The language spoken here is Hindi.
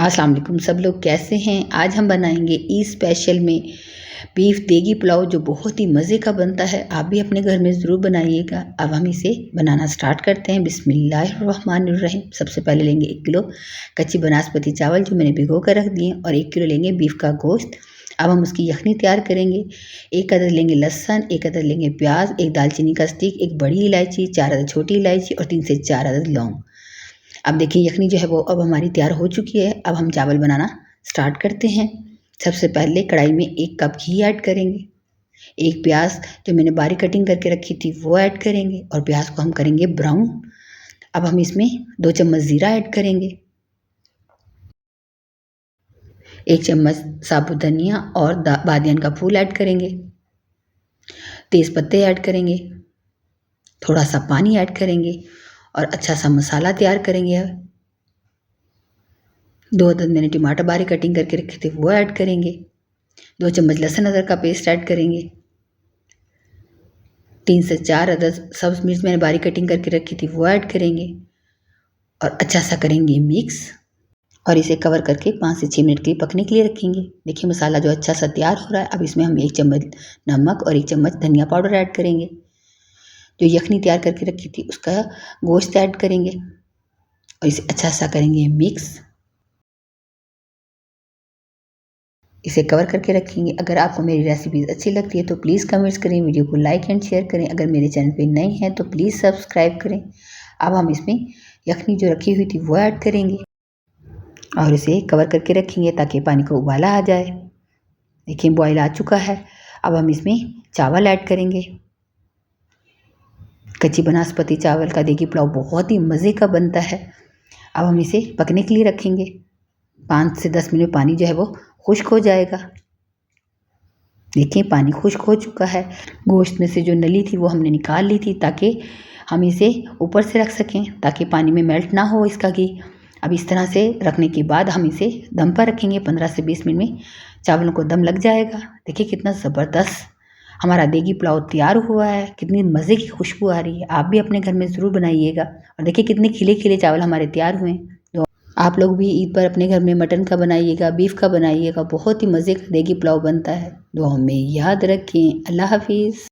अस्सलाम वालेकुम सब लोग कैसे हैं। आज हम बनाएंगे ईद स्पेशल में बीफ देगी पुलाव जो बहुत ही मज़े का बनता है। आप भी अपने घर में ज़रूर बनाइएगा। अब हम इसे बनाना स्टार्ट करते हैं। बिस्मिल्लाहिर्रहमानिर्रहीम। सबसे पहले लेंगे 1 किलो कच्ची बनास्पति चावल जो मैंने भिगो कर रख दिए और 1 किलो लेंगे बीफ का गोश्त। अब हम उसकी यखनी तैयार करेंगे। 1 अदद लेंगे लहसुन, 1 अदद लेंगे प्याज, 1 दालचीनी का स्टिक, 1 बड़ी इलायची, 4 अदद छोटी इलायची और 3 से 4 अदद लौंग। अब देखिए यखनी जो है वो अब हमारी तैयार हो चुकी है। अब हम चावल बनाना स्टार्ट करते हैं। सबसे पहले कढ़ाई में 1 कप घी ऐड करेंगे। 1 प्याज जो मैंने बारीक कटिंग करके रखी थी वो ऐड करेंगे और प्याज को हम करेंगे ब्राउन। अब हम इसमें 2 चम्मच ज़ीरा ऐड करेंगे, 1 चम्मच साबुत धनिया और बादियान का फूल ऐड करेंगे, तेज़ पत्ते ऐड करेंगे, थोड़ा सा पानी ऐड करेंगे और अच्छा सा मसाला तैयार करेंगे। 2 अदद मैंने टमाटर बारीक कटिंग करके रखे थे वो ऐड करेंगे, 2 चम्मच लहसुन अदरक का पेस्ट ऐड करेंगे, 3 से 4 अदद सब्ज़ मिर्च मैंने बारीक कटिंग करके रखी थी वो ऐड करेंगे और अच्छा सा करेंगे मिक्स और इसे कवर करके 5 से 6 मिनट के लिए पकने के लिए रखेंगे। देखिए मसाला जो अच्छा सा तैयार हो रहा है। अब इसमें हम 1 चम्मच नमक और 1 चम्मच धनिया पाउडर ऐड करेंगे। जो यखनी तैयार करके रखी थी उसका गोश्त ऐड करेंगे और इसे अच्छा सा करेंगे मिक्स। इसे कवर करके रखेंगे। अगर आपको मेरी रेसिपीज़ अच्छी लगती है तो प्लीज़ कमेंट्स करें, वीडियो को लाइक एंड शेयर करें। अगर मेरे चैनल पे नए हैं तो प्लीज़ सब्सक्राइब करें। अब हम इसमें यखनी जो रखी हुई थी वो ऐड करेंगे और इसे कवर करके रखेंगे ताकि पानी को उबाला आ जाए। देखिए बॉयल आ चुका है। अब हम इसमें चावल ऐड करेंगे। कच्ची बनास्पति चावल का देगी पुलाव बहुत ही मज़े का बनता है। अब हम इसे पकने के लिए रखेंगे। 5 से 10 मिनट में पानी जो है वो खुश्क हो जाएगा। देखिए पानी खुश्क हो चुका है। गोश्त में से जो नली थी वो हमने निकाल ली थी ताकि हम इसे ऊपर से रख सकें ताकि पानी में मेल्ट ना हो इसका घी। अब इस तरह से रखने के बाद हम इसे दम पर रखेंगे। 15 से 20 मिनट में चावलों को दम लग जाएगा। देखिए कितना ज़बरदस्त हमारा देगी पुलाव तैयार हुआ है। कितनी मज़े की खुशबू आ रही है। आप भी अपने घर में ज़रूर बनाइएगा। और देखिए कितने खिले खिले चावल हमारे तैयार हुए हैं। आप लोग भी ईद पर अपने घर में मटन का बनाइएगा, बीफ का बनाइएगा। बहुत ही मज़े का देगी पुलाव बनता है। दुआओं में याद रखें। अल्लाह हाफिज़।